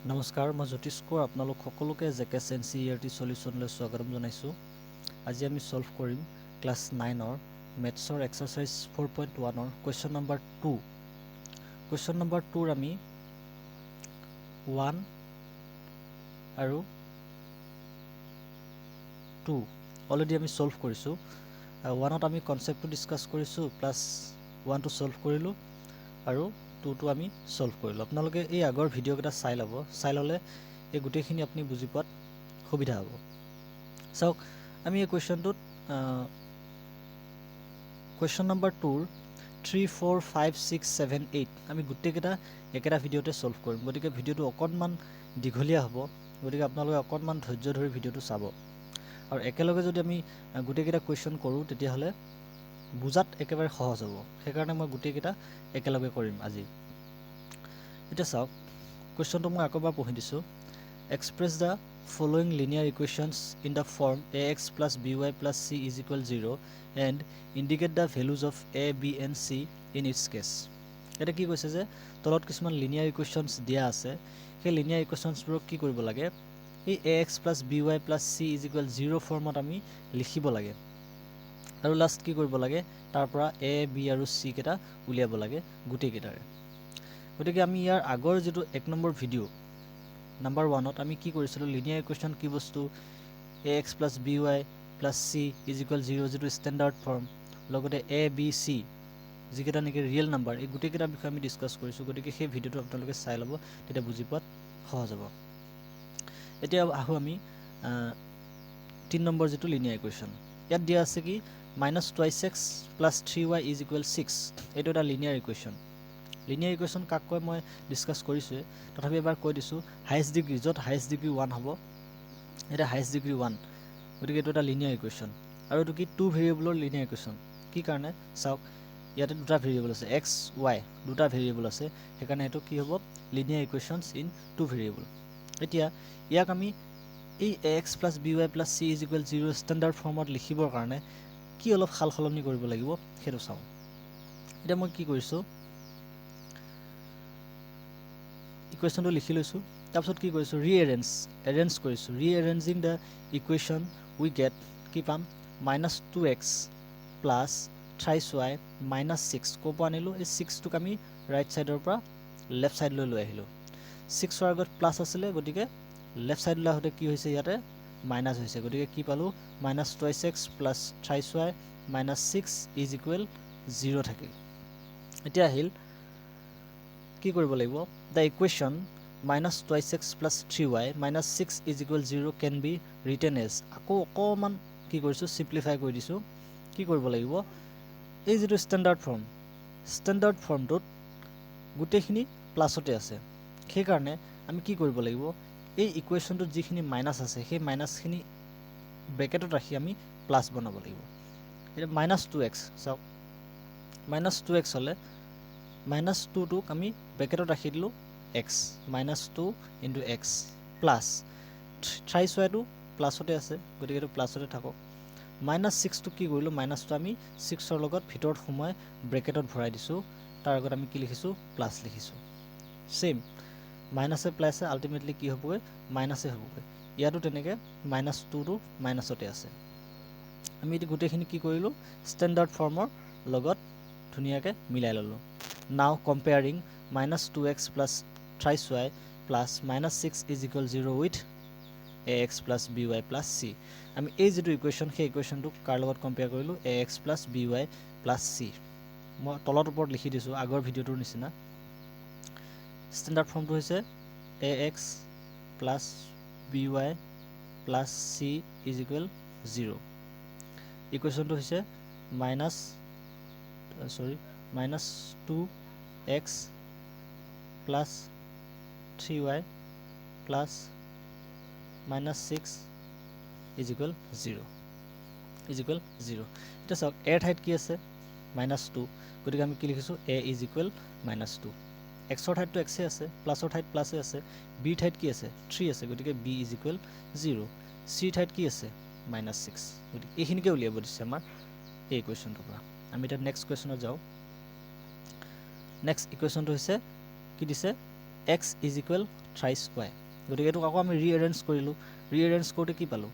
নমস্কাৰ মই জ্যোতিষ কোঁৱৰ আপোনালোক সকলোকে জেকেছ এনচিইআৰটি সলিউশ্যনলৈ স্বাগতম জনাইছোঁ। আজি আমি সলভ কৰিম ক্লাছ 9ৰ মেথছৰ এক্সাৰচাইজ 4.1ৰ কুৱেশ্যন নম্বৰ 2। কুৱেশ্যন নম্বৰ 2ৰ আমি 1 আৰু 2 অলৰেডি আমি সলভ কৰিছোঁ। 1ত আমি কনচেপ্টটো ডিছকাছ কৰিছোঁ প্লাছ 1টো সলভ কৰিলোঁ আৰু 2টো আমি সলভ কৰিলোঁ। আপোনালোকে এই আগৰ ভিডিঅ'কেইটা চাই ল'ব, চাই ল'লে এই গোটেইখিনি আপুনি বুজি পোৱাত সুবিধা হ'ব। চাওক আমি এই কুৱেশ্যনটোত কুৱেশ্যন নম্বৰ 2ৰ 3, 4, 5, 6, 7, 8 আমি গোটেইকেইটা একেটা ভিডিঅ'তে সলভ কৰিম। গতিকে ভিডিঅ'টো অকণমান দীঘলীয়া হ'ব, গতিকে আপোনালোকে অকণমান ধৈৰ্য ধৰি ভিডিঅ'টো চাব। আৰু একেলগে যদি আমি গোটেইকেইটা কুৱেশ্যন কৰোঁ তেতিয়াহ'লে বুজাত একেবাৰে সহজ হ'ব। সেইকাৰণে মই গোটেইকেইটা একেলগে কৰিম আজি। এতিয়া চাওক কুৱেশ্যনটো মই আকৌ এবাৰ পঢ়ি দিছোঁ। Express the following linear equations in the form ax plus by plus c is equal 0 and indicate the values of a, b and c in its case। এতিয়া কি কৈছে যে তলত কিছুমান লিনিয়াৰ ইকুৱেশ্যনছ দিয়া আছে, সেই লিনিয়াৰ ইকুৱেশ্যনছবোৰক কি কৰিব লাগে, এই ax plus by plus c is equal 0 ফৰ্মত আমি লিখিব লাগে আৰু লাষ্ট কি কৰিব লাগে, তাৰ পৰা a, b আৰু c কেইটা উলিয়াব লাগে গোটেইকেইটাৰে। গতিকে আমি ইয়াৰ আগৰ যেটো 1 নম্বৰ ভিডিঅ' নাম্বাৰ 1ত আমি কি কৰিছিলোঁ, লিনিয়াৰ ইকুৱেশ্যন কি বস্তু, ax plus by plus c is equal 0 যেটো ষ্টেণ্ডাৰ্ড ফৰ্ম, লগতে a, b, c যিকেইটা নেকি ৰিয়েল নাম্বাৰ, এই গোটেইকেইটা বিষয়ে আমি ডিছকাছ কৰিছোঁ। গতিকে সেই ভিডিঅ'টো আপোনালোকে চাই ল'ব, তেতিয়া বুজি পোৱাত সহজ হ'ব। এতিয়া আহোঁ আমি 3 নম্বৰ যেটো লিনিয়াৰ ইকুৱেশ্যন। ইয়াত দিয়া আছে কি -2x plus 3y is equal 6। এইটো এটা লিনিয়াৰ ইকুৱেশ্যন। লিনিয়াৰ ইকুৱেশ্যন কাক কয় মই ডিছকাছ কৰিছোঁৱে, তথাপি এবাৰ কৈ দিছোঁ। হাইয়েষ্ট ডিগ্ৰী, য'ত হাইয়েষ্ট ডিগ্ৰী 1 হ'ব, এটা হাইয়েষ্ট ডিগ্ৰী 1, গতিকে এইটো এটা লিনিয়াৰ ইকুৱেশ্যন। আৰু এইটো কি 2 ভেৰিয়েবলৰ লিনিয়াৰ ইকুৱেশ্যন। কি কাৰণে চাওক, ইয়াতে দুটা ভেৰিয়েবল আছে, এক্স ৱাই দুটা ভেৰিয়েবল আছে, সেইকাৰণে এইটো কি হ'ব, লিনিয়াৰ ইকুৱেশ্যনছ ইন 2 ভেৰিয়েবল। এতিয়া ইয়াক আমি এই ax plus by plus c is equal 0 standard ফৰ্মত লিখিবৰ কাৰণে কি অলপ সাল সলনি কৰিব লাগিব সেইটো চাওঁ। এতিয়া মই কি কৰিছোঁ, ইকুৱেশ্যনটো লিখি লৈছোঁ, তাৰপিছত কি কৰিছোঁ, এৰেঞ্জ কৰিছোঁ। ৰিএৰেঞ্জিং দ্য ইকুৱেশ্যন উই গেট কি পাম, -2x প্লাছ 3y -6 ক'ৰ পৰা আনিলোঁ, এই 6টোক আমি ৰাইট ছাইডৰ পৰা লেফ্ট ছাইডলৈ লৈ আহিলোঁ। 6ৰ আগত প্লাছ আছিলে, গতিকে লেফ্ট ছাইডলৈ আহোঁতে কি হৈছে, ইয়াতে মাইনাছ হৈছে, গতিকে কি পালোঁ, -2x plus 3y -6 is equal 0 থাকিল। এতিয়া আহিল কি কৰিব লাগিব, the equation -2x plus 3y -6 is equal 0 can be written as, আকৌ অকণমান কি কৰিছোঁ, চিম্প্লিফাই কৰি দিছোঁ। কি কৰিব লাগিব, এই যিটো ষ্টেণ্ডাৰ্ড ফৰ্মটোত গোটেইখিনি প্লাছতে আছে, সেইকাৰণে আমি কি কৰিব লাগিব, এই ইকুৱেশ্যনটোত যিখিনি মাইনাছ আছে সেই মাইনাছখিনি ব্ৰেকেটত ৰাখি আমি প্লাছ বনাব লাগিব। এতিয়া -2x চাওক, -2x হ'লে -2টোক আমি ব্ৰেকেটত ৰাখি দিলোঁ x, -2 × x প্লাছ 3yটো প্লাছতে আছে, গতিকে এইটো প্লাছতে থাকক। -6টো কি কৰিলোঁ, মাইনাছটো আমি 6ৰ লগত ভিতৰত সোমাই ব্ৰেকেটত ভৰাই দিছোঁ, তাৰ আগত আমি কি লিখিছোঁ, প্লাছ লিখিছোঁ। ছেইম মাইনাছে প্লাছে আল্টিমেটলি কি হ'বগৈ, মাইনাছে হ'বগৈ। ইয়াতো তেনেকৈ -2টো মাইনাছতে আছে। আমি এতিয়া গোটেইখিনি কি কৰিলোঁ, ষ্টেণ্ডাৰ্ড ফৰ্মৰ লগত ধুনীয়াকৈ মিলাই ল'লোঁ। নাও comparing -2x plus 3y plus -6 is equal 0 with ax plus by plus c। আমি এই যিটো ইকুৱেশ্যন, সেই ইকুৱেশ্যনটোক কাৰ লগত কম্পেয়াৰ কৰিলোঁ, ax plus by plus c। মই তলত ওপৰত লিখি দিছোঁ আগৰ ভিডিঅ'টোৰ নিচিনা। ষ্টেণ্ডাৰ্ড ফৰ্মটো হৈছে ax plus by plus c is equal 0। ইকুৱেশ্যনটো হৈছে -2x plus 3y plus -6 is equal 0 এতিয়া চাওক, এৰ ঠাইত কি আছে, -2, গতিকে আমি কি লিখিছোঁ, a is equal -2। এক্সৰ ঠাইতটো এক্সে আছে, প্লাছৰ ঠাইত প্লাছে আছে, বিৰ ঠাইত কি আছে, 3 আছে, গতিকে b is equal 0। চিৰ ঠাইত কি আছে, -6, গতিকে এইখিনিকে উলিয়াব দিছে আমাৰ এই ইকুৱেশ্যনটোৰ পৰা। আমি এতিয়া নেক্সট কুৱেশ্যনত যাওঁ। নেক্সট ইকুৱেশ্যনটো হৈছে কি দিছে, x is equal thrice y গতিকে এইটোক আকৌ আমি ৰিএৰেঞ্জ কৰিলোঁ ৰিএৰেঞ্জ কৰোঁতে কি পালোঁ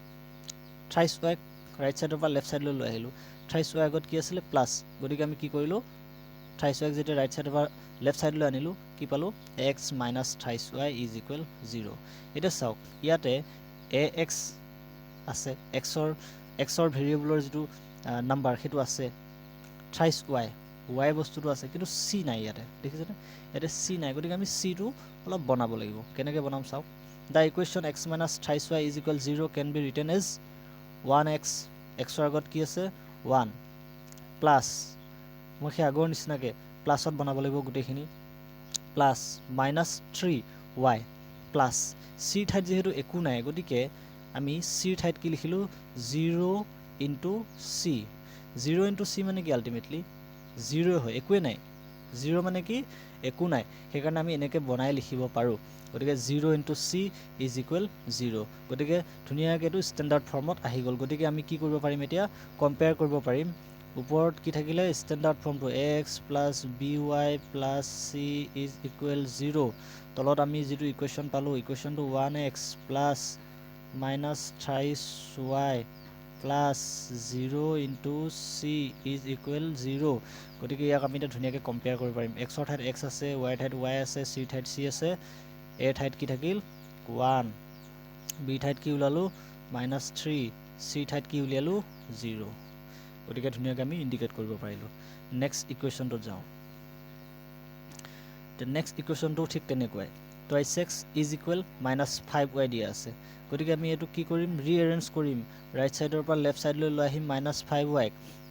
থ্ৰাইছ y ৰাইট সাইডৰ পৰা লেফ্ট সাইডলৈ লৈ আহিলোঁ থ্ৰাইছ y আগত কি আছিলে প্লাছ গতিকে আমি কি কৰিলোঁ থ্ৰাইছ y যেতিয়া ৰাইট সাইডৰ পৰা লেফ্ট সাইডলৈ আনিলোঁ কি পালোঁ x minus thrice y is equal 0 এতিয়া চাওক ইয়াতে ax আছে xৰ ভেৰিয়েবলৰ যিটো নাম্বাৰ সেইটো আছে থ্ৰাইছ y বস্তুটো আছে কিন্তু c নাই ইয়াতে দেখিছেনে ইয়াতে c নাই গতিকে আমি cটো অলপ বনাব লাগিব কেনেকৈ বনাম চাওক the equation x minus thrice y is equal 0 can be written as 1x xৰ আগত কি আছে 1 প্লাছ মই সেই আগৰ নিচিনাকৈ প্লাছত বনাব লাগিব গোটেইখিনি প্লাছ মাইনাছ 3y প্লাছ চিৰ ঠাইত যিহেতু একো নাই গতিকে আমি চিৰ ঠাইত কি লিখিলোঁ 0 ইনটু চি 0 ইনটু চি মানে কি আল্টিমেটলি 0 হয় একোৱে নাই 0 মানে কি একো নাই সেইকাৰণে আমি এনেকৈ বনাই লিখিব পাৰোঁ গতিকে 0 ইনটু চি ইজ ইকুৱেল 0 গতিকে ধুনীয়াকৈ এইটো ষ্টেণ্ডাৰ্ড ফৰ্মত আহি গ'ল গতিকে আমি কি কৰিব পাৰিম এতিয়া কম্পেয়াৰ কৰিব পাৰিম ওপৰত কি থাকিলে ষ্টেণ্ডাৰ্ড ফৰ্মটো x plus B Y plus C is equal 0 তলত আমি যিটো ইকুৱেশ্যন পালোঁ ইকুৱেশ্যনটো 1x plus minus thrice y plus 0 into C is equal 0 গতিকে ইয়াক আমি এতিয়া ধুনীয়াকৈ কম্পেয়াৰ কৰিব পাৰিম এক্সৰ ঠাইত x আছে ৱাইৰ ঠাইত y আছে চিৰ ঠাইত c আছে এৰ ঠাইত কি থাকিল 1 বিৰ ঠাইত কি ওলালোঁ মাইনাছ 3 চিৰ ঠাইত কি উলিয়ালোঁ 0 গতিকে ধুনীয়াকৈ আমি ইণ্ডিকেট কৰিব পাৰিলোঁ নেক্সট ইকুৱেশ্যনটোত যাওঁ নেক্সট ইকুৱেশ্যনটো ঠিক তেনেকুৱাই twice x is equal minus 5y দিয়া আছে গতিকে আমি এইটো কি কৰিম ৰিএৰেঞ্জ কৰিম ৰাইট সাইডৰ পৰা লেফ্ট সাইডলৈ লৈ আহিম মাইনাছ 5y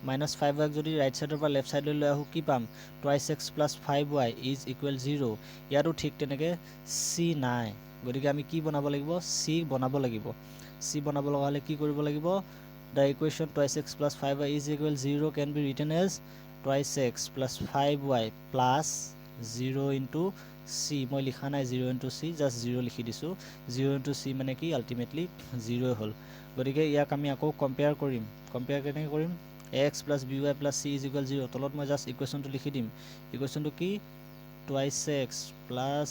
মাইনাছ 5y যদি ৰাইট সাইডৰ পৰা লেফ্ট সাইডলৈ লৈ আহোঁ কি পাম twice x plus 5y is equal 0 ইয়াতো ঠিক তেনেকৈ চি নাই গতিকে আমি কি বনাব লাগিব চি বনাব লাগিব চি বনাব লগা হ'লে কি কৰিব লাগিব the equation twice x plus 5y is equal 0 can be written as twice x plus 5y plus 0 into c মই লিখা নাই 0 ইনটু চি জাষ্ট 0 লিখি দিছোঁ 0 ইনটু চি মানে কি আল্টিমেটলি 0 হ'ল গতিকে ইয়াক আমি আকৌ কম্পেয়াৰ কৰিম কম্পেয়াৰ কেনেকৈ কৰিম x plus B Y plus C is equal 0 তলত মই জাষ্ট ইকুৱেশ্যনটো লিখি দিম ইকুৱেশ্যনটো কি twice x plus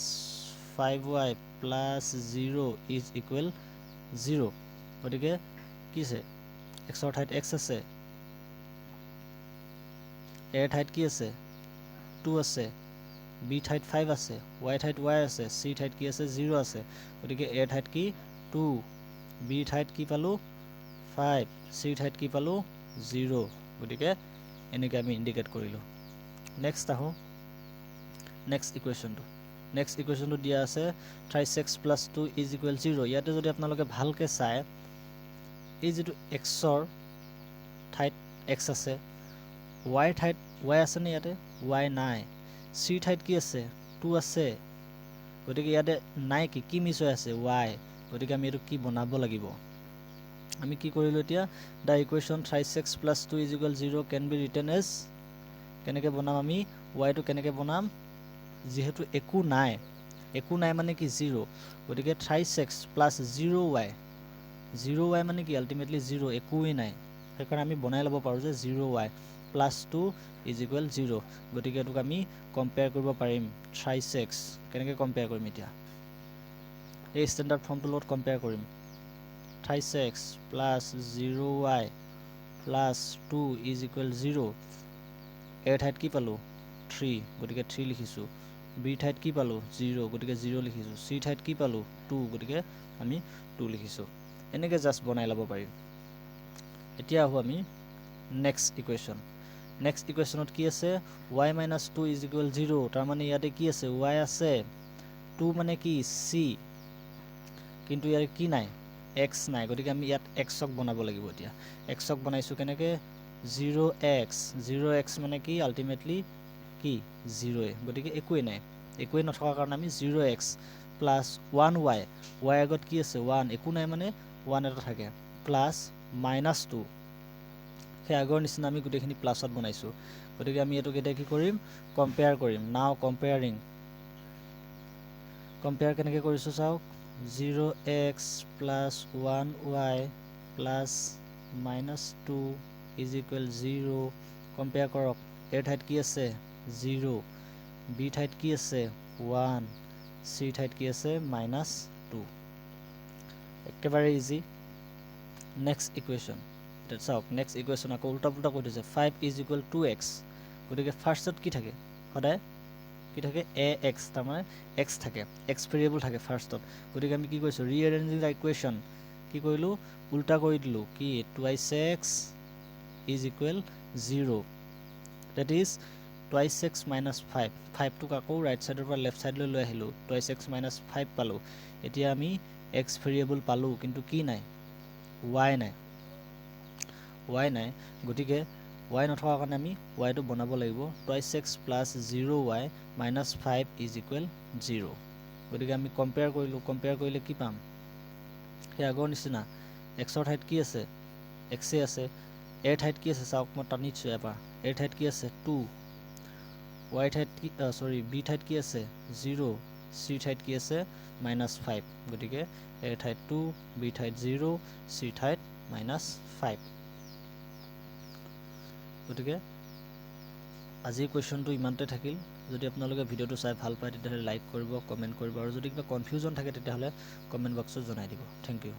5y plus 0 is equal 0 গতিকে কি আছে এক্সৰ ঠাইত এক্স আছে এৰ ঠাইত কি আছে 2 আছে বি ঠাইত 5 আছে ৱাই ঠাইত y আছে চি ঠাইত কি আছে 0 আছে গতিকে এৰ ঠাইত কি 2 বি ঠাইত কি পালোঁ 5 চি ঠাইত কি পালোঁ 0 গতিকে এনেকৈ আমি ইণ্ডিকেট কৰিলোঁ নেক্সট আহোঁ নেক্সট ইকুৱেশ্যনটো দিয়া আছে thrice x plus 2 is equal 0 ইয়াতে যদি আপোনালোকে ভালকৈ চায় এই যিটো এক্সৰ ঠাইত এক্স আছে ৱাইৰ ঠাইত ৱাই আছেনে ইয়াতে ৱাই নাই চিৰ ঠাইত কি আছে 2 আছে গতিকে ইয়াতে নাই কি মিছ হৈ আছে ৱাই গতিকে আমি এইটো কি বনাব লাগিব আমি কি কৰিলোঁ এতিয়া the equation thrice x plus 2 is equal 0 can be written as কেনেকৈ বনাম আমি ৱাইটো কেনেকৈ বনাম যিহেতু একো নাই মানে কি 0 গতিকে থ্ৰাইছ এক্স প্লাছ 0y মানে কি আল্টিমেটলি 0 একোৱেই নাই সেইকাৰণে আমি বনাই ল'ব পাৰোঁ যে 0y প্লাছ 2 ইজ ইকুৱেল 0 গতিকে এইটোক আমি কম্পেয়াৰ কৰিব পাৰিম থ্ৰাইছ এক্স কেনেকৈ কম্পেয়াৰ কৰিম এতিয়া এই ষ্টেণ্ডাৰ্ড ফৰ্মটোৰ লগত কম্পেয়াৰ কৰিম thrice x plus 0y plus 2 is equal 0 এৰ ঠাইত কি পালোঁ 3 গতিকে 3 লিখিছোঁ বিৰ ঠাইত কি পালোঁ 0 গতিকে 0 লিখিছোঁ চিৰ ঠাইত কি পালোঁ 2 গতিকে আমি 2 লিখিছোঁ এনেকৈ জাষ্ট বনাই ল'ব পাৰিম এতিয়া আহোঁ আমি নেক্সট ইকুৱেশ্যনত কি আছে y মাইনাছ 2 ইজ ইকুৱেল 0 তাৰমানে ইয়াতে কি আছে y আছে 2 মানে কি c কিন্তু ইয়াৰ কি নাই x নাই গতিকে আমি ইয়াত xক বনাব লাগিব এতিয়া xক বনাইছোঁ কেনেকৈ 0x মানে কি আল্টিমেটলি কি 0 গতিকে একোৱেই নথকাৰ কাৰণে আমি 0x প্লাছ 1y আগত কি আছে 1 একো নাই মানে 1 এটা থাকে প্লাছ মাইনাছ 2 সেই আগৰ নিচিনা আমি গোটেইখিনি প্লাছত বনাইছোঁ গতিকে আমি এইটোক এতিয়া কি কৰিম কম্পেয়াৰ কৰিম নাও কম্পেয়াৰ কেনেকৈ কৰিছোঁ চাওক 0x plus 1y plus minus 2 is equal 0 compare কৰক এৰ ঠাইত কি আছে 0 বি ঠাইত কি আছে 1 চিৰ ঠাইত কি আছে -2 একেবাৰে ইজি নেক্সট ইকুৱেশ্যন এতিয়া চাওক নেক্সট ইকুৱেশ্যন আকৌ উল্টা পুল্টা কৈ দিছে 5 = 2x গতিকে ফাৰ্ষ্টত কি থাকে সদায় কি থাকে ax তাৰমানে x থাকে x ভেৰিয়েবল থাকে ফাৰ্ষ্টত গতিকে আমি কি কৰিছোঁ ৰিএৰেঞ্জিং দ্য ইকুৱেশ্যন কি কৰিলোঁ উল্টা কৰি দিলোঁ কি 2x = 0 that is 2x - 5 5টোক আকৌ ৰাইট ছাইডৰ পৰা লেফ্ট ছাইডলৈ লৈ আহিলোঁ 2x - 5 পালোঁ এতিয়া আমি x ভেৰিয়েবল পালোঁ কিন্তু কি নাই y নাই গতিকে y নথকাৰ কাৰণে আমি yটো বনাব লাগিব 2x + 0y - 5 = 0 গতিকে আমি কম্পেয়াৰ কৰিলে কি পাম সেই আগৰ নিচিনা xৰ ঠাইত কি আছে x আছে a ঠাইত কি আছে চাওক মই টানিছোঁ এবাৰ a ঠাইত কি আছে 2 y ঠাইত কি b ঠাইত কি আছে 0 c ঠাইত কি আছে -5 গতিকে a ঠাইত 2 b ঠাইত 0 c ঠাইত -5 গতিকে আজিৰ কুৱেশ্যনটো ইমানতে থাকিল যদি আপোনালোকে ভিডিঅ'টো চাই ভাল পায় তেতিয়াহ'লে লাইক কৰিব কমেণ্ট কৰিব আৰু যদি কিবা কনফিউজন থাকে তেতিয়াহ'লে কমেণ্ট বক্সত জনাই দিব থেংক ইউ